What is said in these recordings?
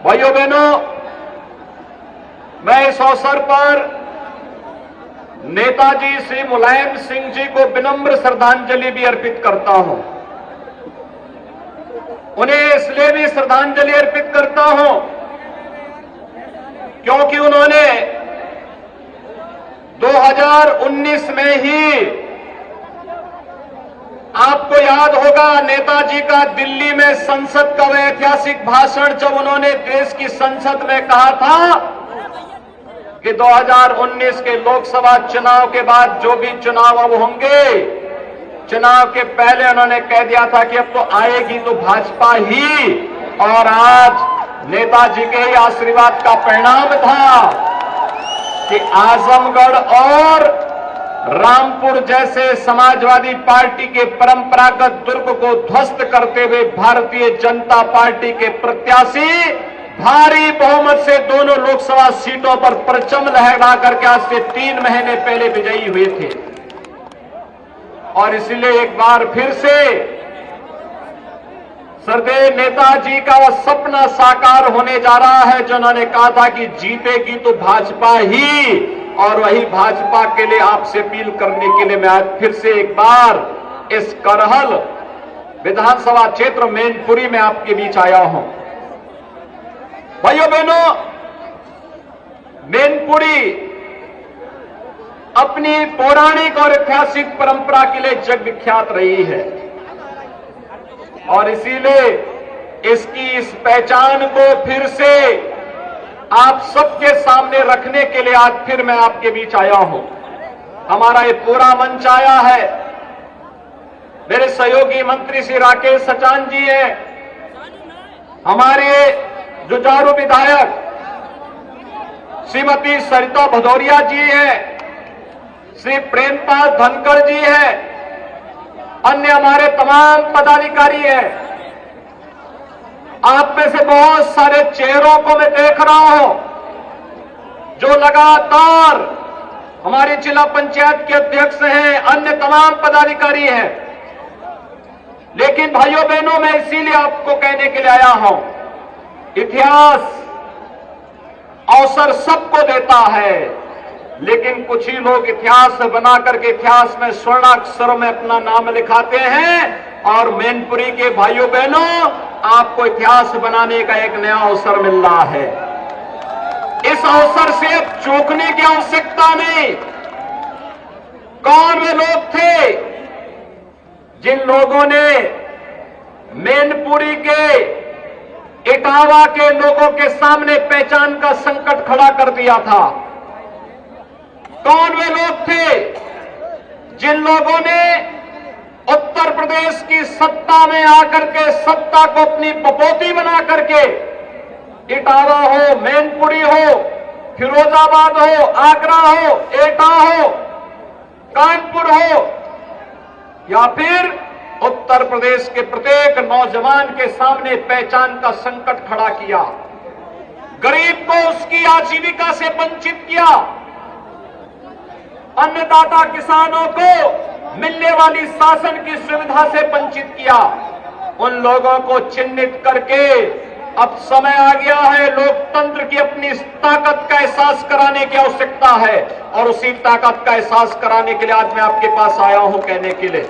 भाइयों बहनों, मैं इस अवसर पर नेताजी श्री मुलायम सिंह जी को विनम्र श्रद्धांजलि भी अर्पित करता हूं। उन्हें इसलिए भी श्रद्धांजलि अर्पित करता हूं क्योंकि उन्होंने 2019 में ही, आपको याद होगा, नेताजी का दिल्ली में संसद का वह ऐतिहासिक भाषण, जब उन्होंने देश की संसद में कहा था कि 2019 के लोकसभा चुनाव के बाद जो भी चुनाव अब होंगे, चुनाव के पहले उन्होंने कह दिया था कि अब तो आएगी तो भाजपा ही। और आज नेताजी के ही आशीर्वाद का परिणाम था कि आजमगढ़ और रामपुर जैसे समाजवादी पार्टी के परंपरागत दुर्ग को ध्वस्त करते हुए भारतीय जनता पार्टी के प्रत्याशी भारी बहुमत से दोनों लोकसभा सीटों पर परचम लहरा करके आज से 3 महीने पहले विजयी हुए थे। और इसलिए एक बार फिर से सरदेव नेताजी का वह सपना साकार होने जा रहा है जो उन्होंने कहा था कि जीतेगी तो भाजपा ही। और वही भाजपा के लिए आपसे अपील करने के लिए मैं आज फिर से एक बार इस करहल विधानसभा क्षेत्र मैनपुरी में आपके बीच आया हूं। भाइयों बहनों, मैनपुरी अपनी पौराणिक और ऐतिहासिक परंपरा के लिए जग विख्यात रही है और इसीलिए इसकी इस पहचान को फिर से आप सबके सामने रखने के लिए आज फिर मैं आपके बीच आया हूं। हमारा ये पूरा मंच आया है। मेरे सहयोगी मंत्री श्री राकेश सचान जी हैं, हमारे जुझारू विधायक श्रीमती सरिता भदौरिया जी हैं, श्री प्रेमपाल धनखड़ जी हैं, अन्य हमारे तमाम पदाधिकारी हैं। आप में से बहुत सारे चेहरों को मैं देख रहा हूं जो लगातार हमारी जिला पंचायत के अध्यक्ष हैं, अन्य तमाम पदाधिकारी हैं। लेकिन भाइयों बहनों, मैं इसीलिए आपको कहने के लिए आया हूं, इतिहास अवसर सबको देता है, लेकिन कुछ ही लोग इतिहास बना करके इतिहास में स्वर्णाक्षरों में अपना नाम लिखाते हैं। और मैनपुरी के भाइयों बहनों, आपको इतिहास बनाने का एक नया अवसर मिल रहा है। इस अवसर से अब चूकने की आवश्यकता नहीं। कौन वे लोग थे जिन लोगों ने मैनपुरी के इटावा के लोगों के सामने पहचान का संकट खड़ा कर दिया था? कौन वे लोग थे जिन लोगों ने उत्तर प्रदेश की सत्ता में आकर के सत्ता को अपनी बपोती बना करके इटावा हो, मैनपुरी हो, फिरोजाबाद हो, आगरा हो, एटा हो, कानपुर हो या फिर उत्तर प्रदेश के प्रत्येक नौजवान के सामने पहचान का संकट खड़ा किया, गरीब को उसकी आजीविका से वंचित किया, अन्नदाता किसानों को मिलने वाली शासन की सुविधा से वंचित किया। उन लोगों को चिन्हित करके अब समय आ गया है लोकतंत्र की अपनी ताकत का एहसास कराने की आवश्यकता है। और उसी ताकत का एहसास कराने के लिए आज मैं आपके पास आया हूं कहने के लिए।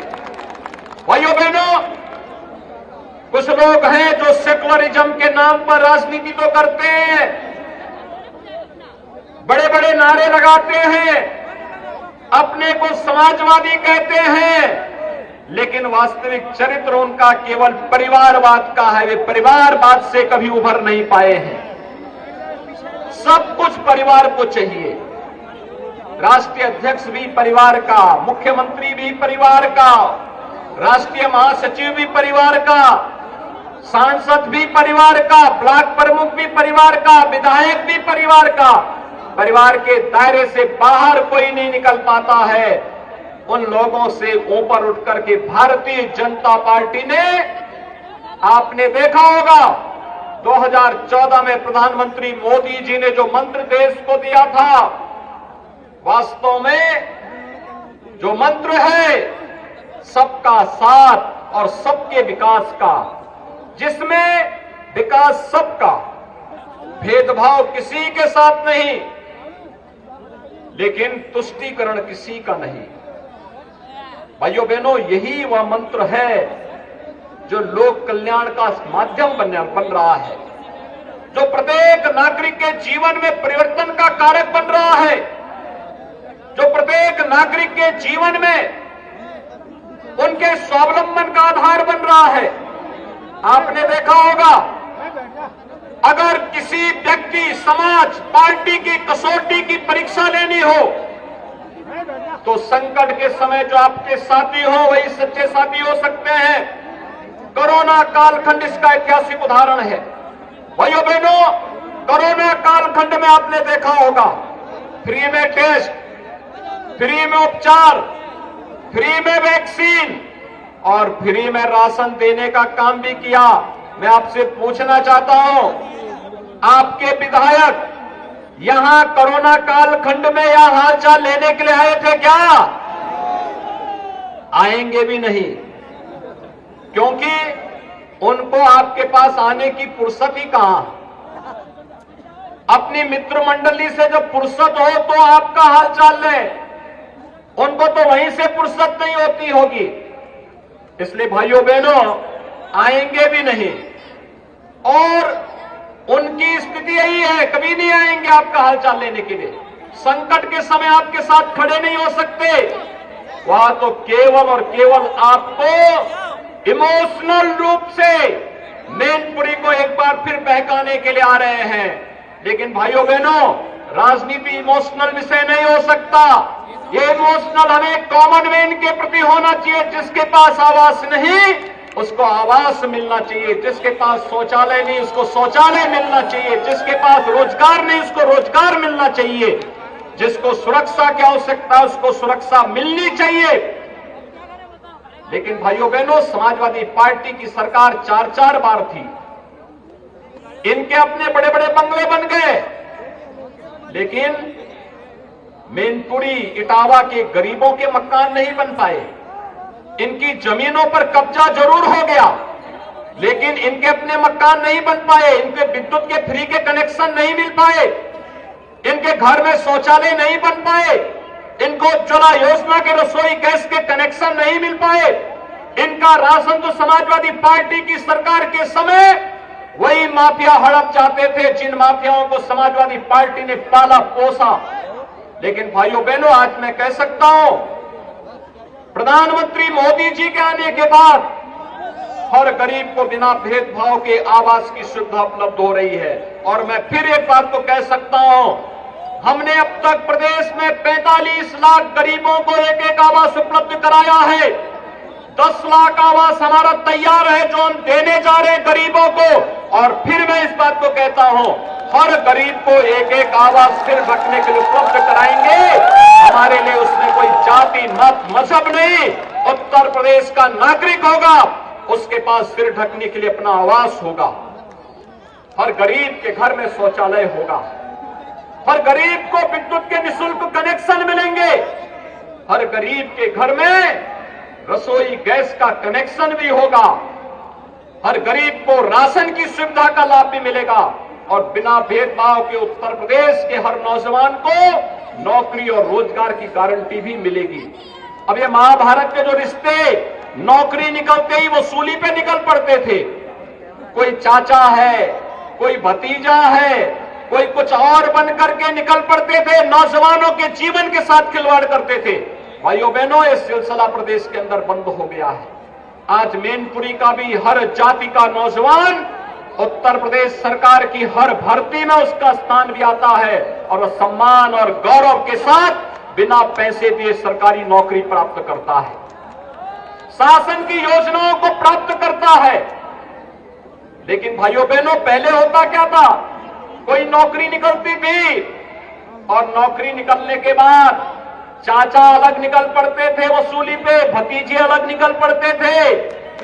भाइयों बहनों, कुछ लोग हैं जो सेकुलरिज्म के नाम पर राजनीति तो करते हैं, बड़े बड़े नारे लगाते हैं, अपने को समाजवादी कहते हैं, लेकिन वास्तविक चरित्र उनका केवल परिवारवाद का है। वे परिवारवाद से कभी उभर नहीं पाए हैं। सब कुछ परिवार को चाहिए। राष्ट्रीय अध्यक्ष भी परिवार का, मुख्यमंत्री भी परिवार का, राष्ट्रीय महासचिव भी परिवार का, सांसद भी परिवार का, ब्लॉक प्रमुख भी परिवार का, विधायक भी परिवार का। परिवार के दायरे से बाहर कोई नहीं निकल पाता है। उन लोगों से ऊपर उठ करके भारतीय जनता पार्टी ने, आपने देखा होगा 2014 में प्रधानमंत्री मोदी जी ने जो मंत्र देश को दिया था, वास्तव में जो मंत्र है सबका साथ और सबके विकास का, जिसमें विकास सबका, भेदभाव किसी के साथ नहीं, लेकिन तुष्टीकरण किसी का नहीं। भाइयों बहनों, यही वह मंत्र है जो लोक कल्याण का माध्यम बन रहा है, जो प्रत्येक नागरिक के जीवन में परिवर्तन का कारक बन रहा है, जो प्रत्येक नागरिक के जीवन में उनके स्वावलंबन का आधार बन रहा है। आपने देखा होगा, अगर किसी व्यक्ति, समाज, पार्टी की कसौटी की परीक्षा लेनी हो तो संकट के समय जो आपके साथी हो वही सच्चे साथी हो सकते हैं। कोरोना कालखंड इसका ऐतिहासिक उदाहरण है। भाइयों बहनों, कोरोना कालखंड में आपने देखा होगा, फ्री में टेस्ट, फ्री में उपचार, फ्री में वैक्सीन और फ्री में राशन देने का काम भी किया। मैं आपसे पूछना चाहता हूं, आपके विधायक यहां कोरोना कालखंड में यहां हालचाल लेने के लिए आए थे क्या? आएंगे भी नहीं, क्योंकि उनको आपके पास आने की फुर्सत ही कहां। अपनी मित्र मंडली से जब फुर्सत हो तो आपका हालचाल ले, उनको तो वहीं से फुर्सत नहीं होती होगी। इसलिए भाइयों बहनों, आएंगे भी नहीं और उनकी स्थिति यही है, कभी नहीं आएंगे आपका हालचाल लेने के लिए। संकट के समय आपके साथ खड़े नहीं हो सकते। वहां तो केवल और केवल आपको इमोशनल रूप से मैनपुरी को एक बार फिर बहकाने के लिए आ रहे हैं। लेकिन भाइयों बहनों, राजनीति इमोशनल विषय नहीं हो सकता। ये इमोशनल हमें कॉमन मैन के प्रति होना चाहिए। जिसके पास आवास नहीं उसको आवास मिलना चाहिए, जिसके पास शौचालय नहीं उसको शौचालय मिलना चाहिए, जिसके पास रोजगार नहीं उसको रोजगार मिलना चाहिए, जिसको सुरक्षा की आवश्यकता है उसको सुरक्षा मिलनी चाहिए। लेकिन भाइयों बहनों, समाजवादी पार्टी की सरकार 4-4 बार थी, इनके अपने बड़े बड़े बंगले बन गए, लेकिन मैनपुरी, इटावा के गरीबों के मकान नहीं बन पाए। इनकी जमीनों पर कब्जा जरूर हो गया, लेकिन इनके अपने मकान नहीं बन पाए, इनके विद्युत के फ्री के कनेक्शन नहीं मिल पाए, इनके घर में शौचालय नहीं बन पाए, इनको उज्ज्वला योजना के रसोई गैस के कनेक्शन नहीं मिल पाए। इनका राशन तो समाजवादी पार्टी की सरकार के समय वही माफिया हड़प जाते थे, जिन माफियाओं को समाजवादी पार्टी ने पाला पोसा। लेकिन भाइयों बहनों, आज मैं कह सकता हूं, प्रधानमंत्री मोदी जी के आने के बाद हर गरीब को बिना भेदभाव के आवास की सुविधा उपलब्ध हो रही है। और मैं फिर एक बात तो कह सकता हूं, हमने अब तक प्रदेश में 45 लाख गरीबों को एक आवास उपलब्ध कराया है। 10 लाख आवास हमारा तैयार है जो हम देने जा रहे हैं गरीबों को। और फिर मैं इस बात को कहता हूं, हर गरीब को एक आवास फिर रखने के लिए उपलब्ध कराएंगे। हमारे लिए उसमें कोई जाति, मत, मजहब नहीं। उत्तर प्रदेश का नागरिक होगा, उसके पास सिर ढकने के लिए अपना आवास होगा। हर गरीब के घर में शौचालय होगा, हर गरीब को विद्युत के निःशुल्क कनेक्शन मिलेंगे, हर गरीब के घर में रसोई गैस का कनेक्शन भी होगा, हर गरीब को राशन की सुविधा का लाभ भी मिलेगा और बिना भेदभाव के उत्तर प्रदेश के हर नौजवान को नौकरी और रोजगार की गारंटी भी मिलेगी। अब ये महाभारत के जो रिश्ते नौकरी निकलते ही वसूली पे निकल पड़ते थे, कोई चाचा है, कोई भतीजा है, कोई कुछ और बन करके निकल पड़ते थे, नौजवानों के जीवन के साथ खिलवाड़ करते थे। भाइयों बहनों, ये सिलसिला प्रदेश के अंदर बंद हो गया है। आज मैनपुरी का भी हर जाति का नौजवान उत्तर प्रदेश सरकार की हर भर्ती में उसका स्थान भी आता है और वह सम्मान और गौरव के साथ बिना पैसे दिए सरकारी नौकरी प्राप्त करता है, शासन की योजनाओं को प्राप्त करता है। लेकिन भाइयों बहनों, पहले होता क्या था, कोई नौकरी निकलती थी और नौकरी निकलने के बाद चाचा अलग निकल पड़ते थे वसूली पे, भतीजे अलग निकल पड़ते थे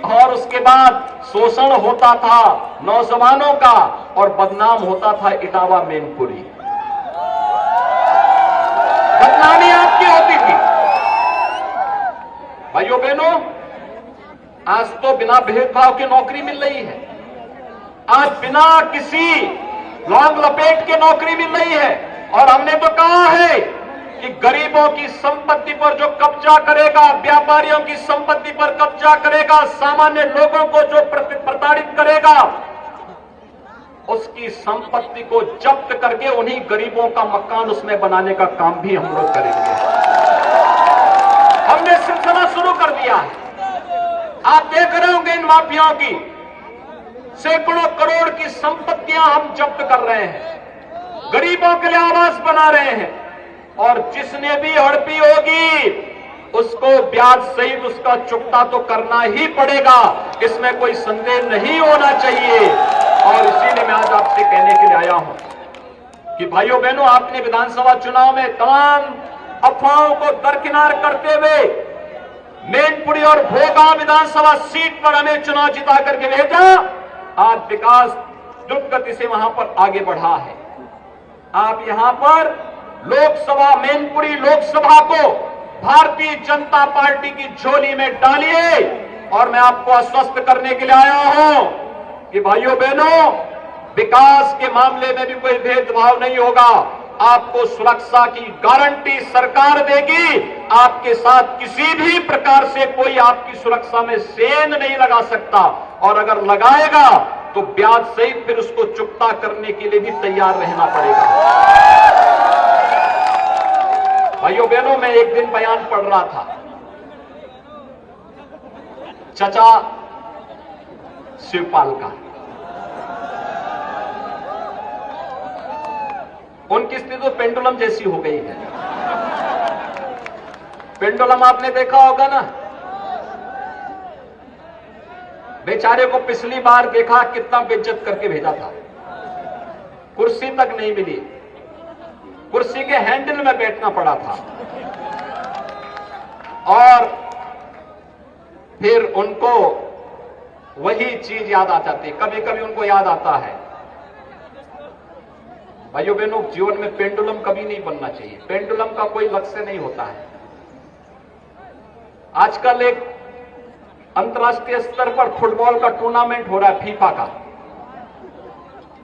और उसके बाद शोषण होता था नौजवानों का और बदनाम होता था इटावा मैनपुरी। बदनामी आपकी होती थी। भाइयों बहनों, आज तो बिना भेदभाव की नौकरी मिल रही है। आज बिना किसी लॉन्ग लपेट के नौकरी मिल रही है। और हमने तो कहा है कि गरीबों की संपत्ति पर जो कब्जा करेगा, व्यापारियों की संपत्ति पर कब्जा करेगा, सामान्य लोगों को जो प्रताड़ित करेगा, उसकी संपत्ति को जब्त करके उन्हीं गरीबों का मकान उसमें बनाने का काम भी हम लोग करेंगे। हमने सिलसिला शुरू कर दिया है। आप देख रहे होंगे इन माफियाओं की सैकड़ों करोड़ की संपत्तियां हम जब्त कर रहे हैं, गरीबों के लिए आवास बना रहे हैं, और जिसने भी हड़पी होगी उसको ब्याज सहित उसका चुकता तो करना ही पड़ेगा, इसमें कोई संदेह नहीं होना चाहिए। और इसीलिए मैं आज आपसे कहने के लिए आया हूं कि भाइयों बहनों, आपने विधानसभा चुनाव में तमाम अफवाहों को दरकिनार करते हुए मैनपुरी और भोगांव विधानसभा सीट पर हमें चुनाव जिता करके भेजा। आज विकास द्रुत गति से वहां पर आगे बढ़ा है। आप यहां पर लोकसभा, मैनपुरी लोकसभा को भारतीय जनता पार्टी की झोली में डालिए। और मैं आपको आश्वस्त करने के लिए आया हूं कि भाइयों बहनों, विकास के मामले में भी कोई भेदभाव नहीं होगा। आपको सुरक्षा की गारंटी सरकार देगी। आपके साथ किसी भी प्रकार से कोई आपकी सुरक्षा में सेंध नहीं लगा सकता, और अगर लगाएगा तो ब्याज सहित फिर उसको चुकता करने के लिए भी तैयार रहना पड़ेगा। भाइयों बहनों, मैं एक दिन बयान पढ़ रहा था, चचा शिवपाल का। उनकी स्थिति तो पेंडुलम जैसी हो गई है। पेंडुलम आपने देखा होगा ना, बेचारे को पिछली बार देखा कितना बेइज्जत करके भेजा था, कुर्सी तक नहीं मिली, कुर्सी के हैंडल में बैठना पड़ा था। और फिर उनको वही चीज याद आ जाती, कभी कभी उनको याद आता है। भाइयों बहनों, जीवन में पेंडुलम कभी नहीं बनना चाहिए। पेंडुलम का कोई लक्ष्य नहीं होता है। आजकल एक अंतर्राष्ट्रीय स्तर पर फुटबॉल का टूर्नामेंट हो रहा है, फीफा का।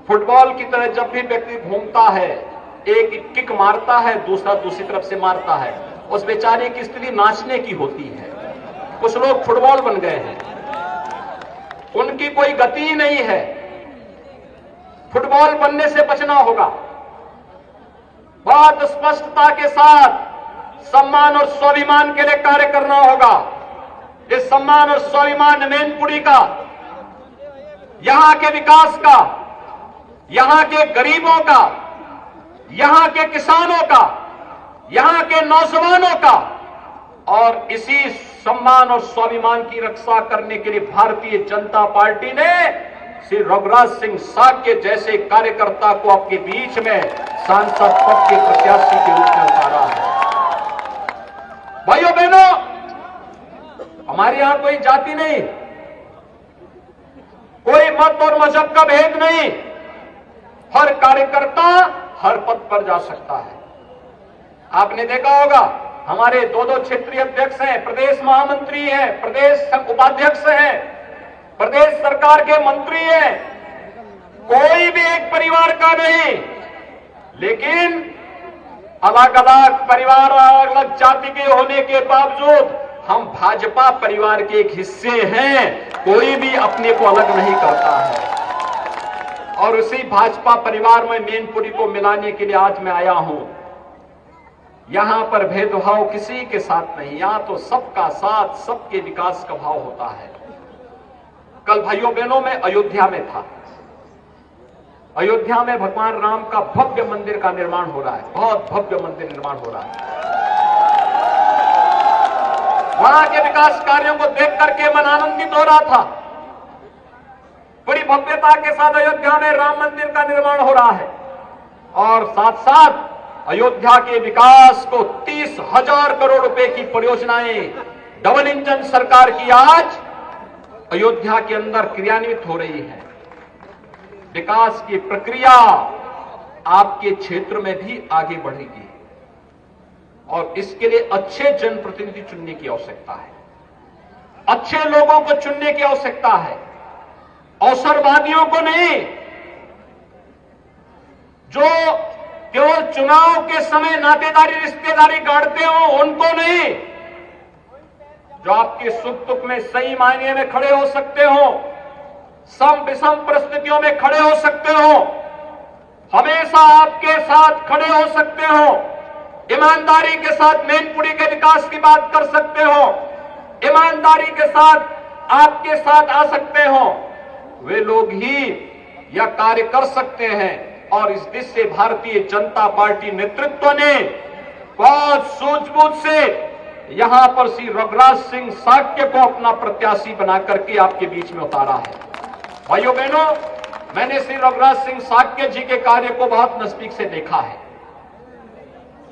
फुटबॉल की तरह जब भी व्यक्ति घूमता है, एक किक मारता है, दूसरा दूसरी तरफ से मारता है, उस बेचारे की स्थिति नाचने की होती है। कुछ लोग फुटबॉल बन गए हैं, उनकी कोई गति ही नहीं है। फुटबॉल बनने से बचना होगा। बहुत स्पष्टता के साथ सम्मान और स्वाभिमान के लिए कार्य करना होगा। इस सम्मान और स्वाभिमान मैनपुरी का, यहां के विकास का, यहां के गरीबों का, यहां के किसानों का, यहां के नौजवानों का, और इसी सम्मान और स्वाभिमान की रक्षा करने के लिए भारतीय जनता पार्टी ने श्री रघुराज सिंह साक्य जैसे कार्यकर्ता को आपके बीच में सांसद पद के प्रत्याशी के रूप में उतारा है। भाइयों बहनों, हमारे यहां कोई जाति नहीं, कोई मत और मजहब का भेद नहीं। हर कार्यकर्ता हर पद पर जा सकता है। आपने देखा होगा, हमारे दो क्षेत्रीय अध्यक्ष हैं, प्रदेश महामंत्री हैं, प्रदेश उपाध्यक्ष हैं, प्रदेश सरकार के मंत्री हैं। कोई भी एक परिवार का नहीं, लेकिन अलग अलग परिवार, अलग अलग जाति के होने के बावजूद हम भाजपा परिवार के एक हिस्से हैं। कोई भी अपने को अलग नहीं करता है। और उसी भाजपा परिवार में मैनपुरी को मिलाने के लिए आज मैं आया हूं। यहां पर भेदभाव किसी के साथ नहीं, यहां तो सबका साथ, सबके विकास का भाव होता है। कल भाइयों बहनों में अयोध्या में था। अयोध्या में भगवान राम का भव्य मंदिर का निर्माण हो रहा है, बहुत भव्य मंदिर निर्माण हो रहा है। वहां के विकास कार्यों को देख करके मन आनंदित हो रहा था। बड़ी भव्यता के साथ अयोध्या में राम मंदिर का निर्माण हो रहा है, और साथ साथ अयोध्या के विकास को 30,000 करोड़ रुपए की परियोजनाएं डबल इंजन सरकार की आज अयोध्या के अंदर क्रियान्वित हो रही है। विकास की प्रक्रिया आपके क्षेत्र में भी आगे बढ़ेगी, और इसके लिए अच्छे जनप्रतिनिधि चुनने की आवश्यकता है, अच्छे लोगों को चुनने की आवश्यकता है, अवसरवादियों को नहीं। जो केवल चुनाव के समय नातेदारी रिश्तेदारी गाड़ते हो उनको नहीं, जो आपके सुख दुख में सही मायने में खड़े हो सकते हो, सम विषम परिस्थितियों में खड़े हो सकते हो, हमेशा आपके साथ खड़े हो सकते हो, ईमानदारी के साथ मैनपुरी के विकास की बात कर सकते हो, ईमानदारी के साथ आपके साथ आ सकते हो, वे लोग ही यह कार्य कर सकते हैं। और इस दिशा से भारतीय जनता पार्टी नेतृत्व ने बहुत सूझबूझ से यहां पर श्री रघुराज सिंह साक्य को अपना प्रत्याशी बना करके आपके बीच में उतारा है। भाइयों बहनों, मैंने श्री रघुराज सिंह साक्य जी के कार्य को बहुत नजदीक से देखा है।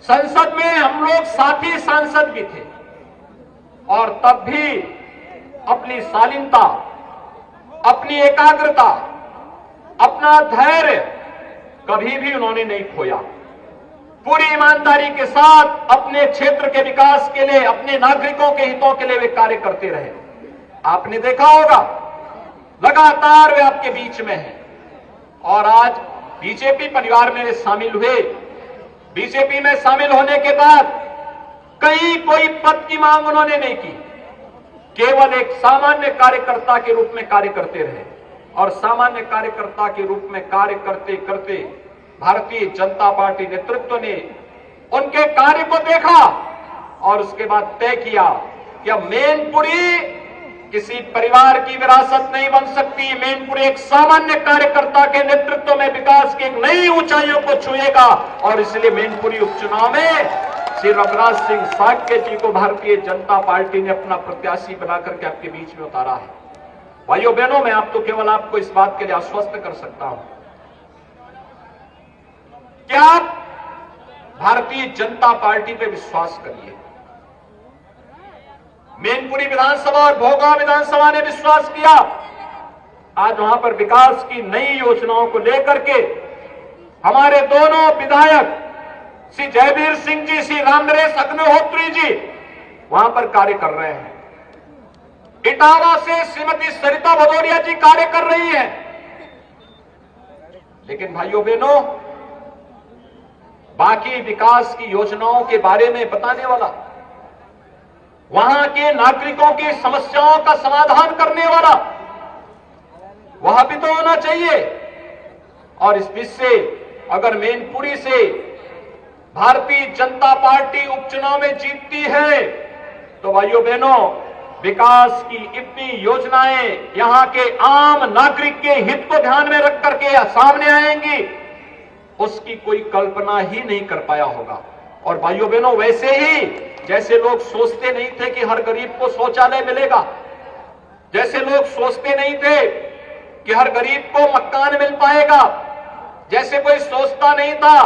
संसद में हम लोग साथी सांसद भी थे और तब भी अपनी शालीनता, अपनी एकाग्रता, अपना धैर्य कभी भी उन्होंने नहीं खोया। पूरी ईमानदारी के साथ अपने क्षेत्र के विकास के लिए, अपने नागरिकों के हितों के लिए वे कार्य करते रहे। आपने देखा होगा लगातार वे आपके बीच में हैं और आज बीजेपी परिवार में वे शामिल हुए। बीजेपी में शामिल होने के बाद कहीं कोई पद की मांग उन्होंने नहीं की, केवल एक सामान्य कार्यकर्ता के रूप में कार्य करते रहे और सामान्य कार्यकर्ता के रूप में कार्य करते करते भारतीय जनता पार्टी नेतृत्व ने उनके कार्य को देखा और उसके बाद तय किया कि अब मैनपुरी किसी परिवार की विरासत नहीं बन सकती। मैनपुरी एक सामान्य कार्यकर्ता के नेतृत्व में विकास की एक नई ऊंचाइयों को छुएगा और इसलिए मैनपुरी उपचुनाव में श्री रघुराज सिंह साक्य जी को भारतीय जनता पार्टी ने अपना प्रत्याशी बनाकर के आपके बीच में उतारा है। भाइयों बहनों, मैं केवल आपको इस बात के लिए आश्वस्त कर सकता हूं कि आप भारतीय जनता पार्टी पे विश्वास करिए। मैनपुरी विधानसभा और भोगांव विधानसभा ने विश्वास किया। आज वहां पर विकास की नई योजनाओं को लेकर के हमारे दोनों विधायक श्री जयवीर सिंह जी, श्री रामनरेश अग्निहोत्री जी वहां पर कार्य कर रहे हैं। इटावा से श्रीमती सरिता भदौरिया जी कार्य कर रही हैं। लेकिन भाइयों बहनों, बाकी विकास की योजनाओं के बारे में बताने वाला, वहां के नागरिकों की समस्याओं का समाधान करने वाला वह भी तो होना चाहिए। और इस बीच से अगर मैनपुरी से भारतीय जनता पार्टी उपचुनाव में जीतती है तो भाइयों बहनों, विकास की इतनी योजनाएं यहां के आम नागरिक के हित को ध्यान में रख करके सामने आएंगी, उसकी कोई कल्पना ही नहीं कर पाया होगा। और भाइयों बहनों, वैसे ही जैसे लोग सोचते नहीं थे कि हर गरीब को शौचालय मिलेगा, जैसे लोग सोचते नहीं थे कि हर गरीब को मकान मिल पाएगा, जैसे कोई सोचता नहीं था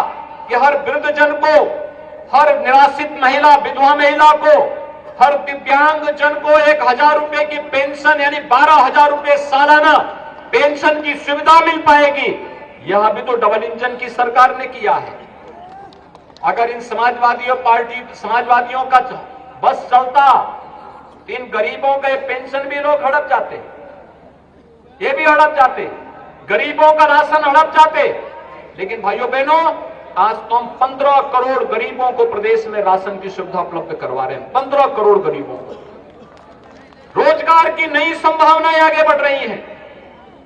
कि हर वृद्धजन को, हर निराश्रित महिला, विधवा महिला को, हर दिव्यांग जन को 1000 रुपए की पेंशन यानी 12,000 रुपए सालाना पेंशन की सुविधा मिल पाएगी, यह भी तो डबल इंजन की सरकार ने किया है। अगर इन समाजवादियों का बस चलता तो इन गरीबों के पेंशन भी लोग हड़प जाते, ये भी हड़प जाते, गरीबों का राशन हड़प जाते। लेकिन भाइयों बहनों, आज तो हम 15 करोड़ गरीबों को प्रदेश में राशन की सुविधा उपलब्ध करवा रहे हैं। 15 करोड़ गरीबों को रोजगार की नई संभावनाएं आगे बढ़ रही हैं,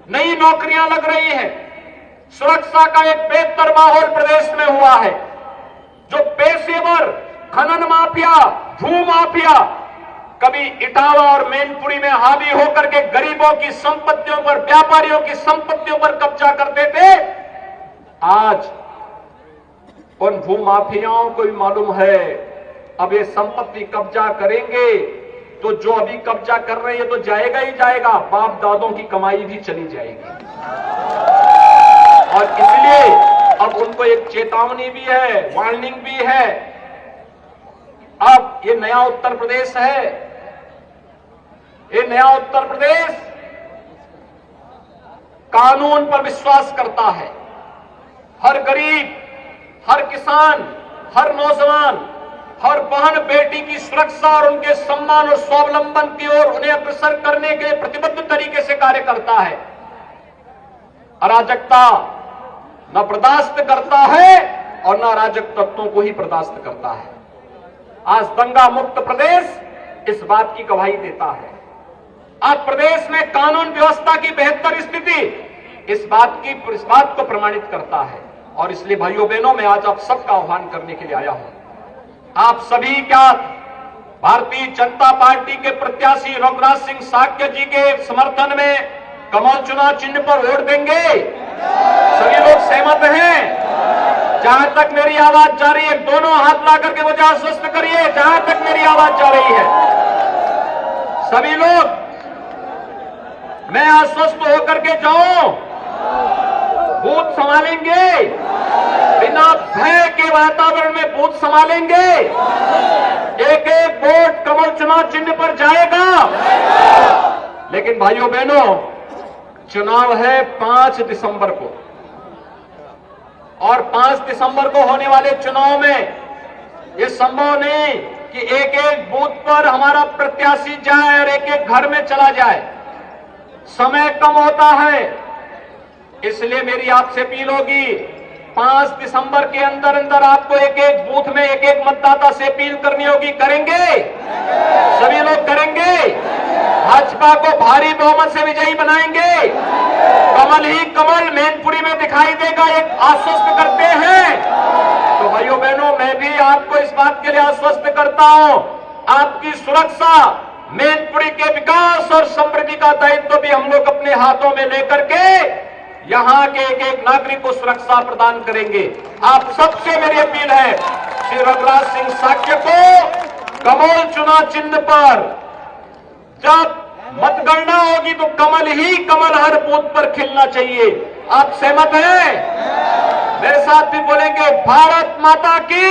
नई नौकरियां लग रही हैं, सुरक्षा का एक बेहतर माहौल प्रदेश में हुआ है। जो पेशेवर खनन माफिया, भू माफिया कभी इटावा और मैनपुरी में हावी होकर के गरीबों की संपत्तियों पर, व्यापारियों की संपत्तियों पर कब्जा करते थे, आज उन भू माफियाओं को भी मालूम है अब ये संपत्ति कब्जा करेंगे तो जो अभी कब्जा कर रहे हैं तो जाएगा ही जाएगा, बाप दादों की कमाई भी चली जाएगी। और इसलिए अब उनको एक चेतावनी भी है, वार्निंग भी है। अब ये नया उत्तर प्रदेश है, ये नया उत्तर प्रदेश कानून पर विश्वास करता है। हर गरीब, हर किसान, हर नौजवान, हर बहन बेटी की सुरक्षा और उनके सम्मान और स्वावलंबन की ओर उन्हें अग्रसर करने के लिए प्रतिबद्ध तरीके से कार्य करता है। अराजकता, न बर्दाश्त करता है और न अराजक तत्वों को ही बर्दाश्त करता है। आज दंगा मुक्त प्रदेश इस बात की गवाही देता है। आज प्रदेश में कानून व्यवस्था की बेहतर स्थिति इस बात को प्रमाणित करता है। और इसलिए भाइयों बहनों, मैं आज आप सबका आह्वान करने के लिए आया हूं। आप सभी क्या भारतीय जनता पार्टी के प्रत्याशी रघुराज सिंह साक्य जी के समर्थन में कमल चुनाव चिन्ह पर वोट देंगे? सभी लोग सहमत हैं? जहां तक मेरी आवाज जा रही है, दोनों हाथ ला करके मुझे आश्वस्त करिए, जहां तक मेरी आवाज जा रही है सभी लोग, मैं आश्वस्त होकर के जाऊं, बूथ संभालेंगे, बिना भय के वातावरण में बूथ संभालेंगे, एक एक वोट कमल चुनाव चिन्ह पर जाएगा। लेकिन भाइयों बहनों, चुनाव है 5 दिसंबर को, और 5 दिसंबर को होने वाले चुनाव में यह संभव नहीं कि एक एक बूथ पर हमारा प्रत्याशी जाए और एक एक घर में चला जाए। समय कम होता है, इसलिए मेरी आपसे अपील होगी, 5 दिसंबर के अंदर अंदर आपको एक एक बूथ में एक एक मतदाता से अपील करनी होगी। करेंगे? सभी लोग करेंगे? भाजपा को भारी बहुमत से विजयी बनाएंगे। कमल ही कमल मैनपुरी में दिखाई देगा, एक आश्वस्त करते हैं। तो भाइयों बहनों, मैं भी आपको इस बात के लिए आश्वस्त करता हूं, आपकी सुरक्षा, मैनपुरी के विकास और समृद्धि का दायित्व भी हम लोग अपने हाथों में लेकर के यहां के एक एक नागरिक को सुरक्षा प्रदान करेंगे। आप सबसे मेरी अपील है, श्री रघुराज सिंह साक्य को कमल चुनाव चिन्ह पर जब मतगणना होगी तो कमल ही कमल हर बूथ पर खिलना चाहिए। आप सहमत हैं? मेरे साथ भी बोलेंगे, भारत माता की।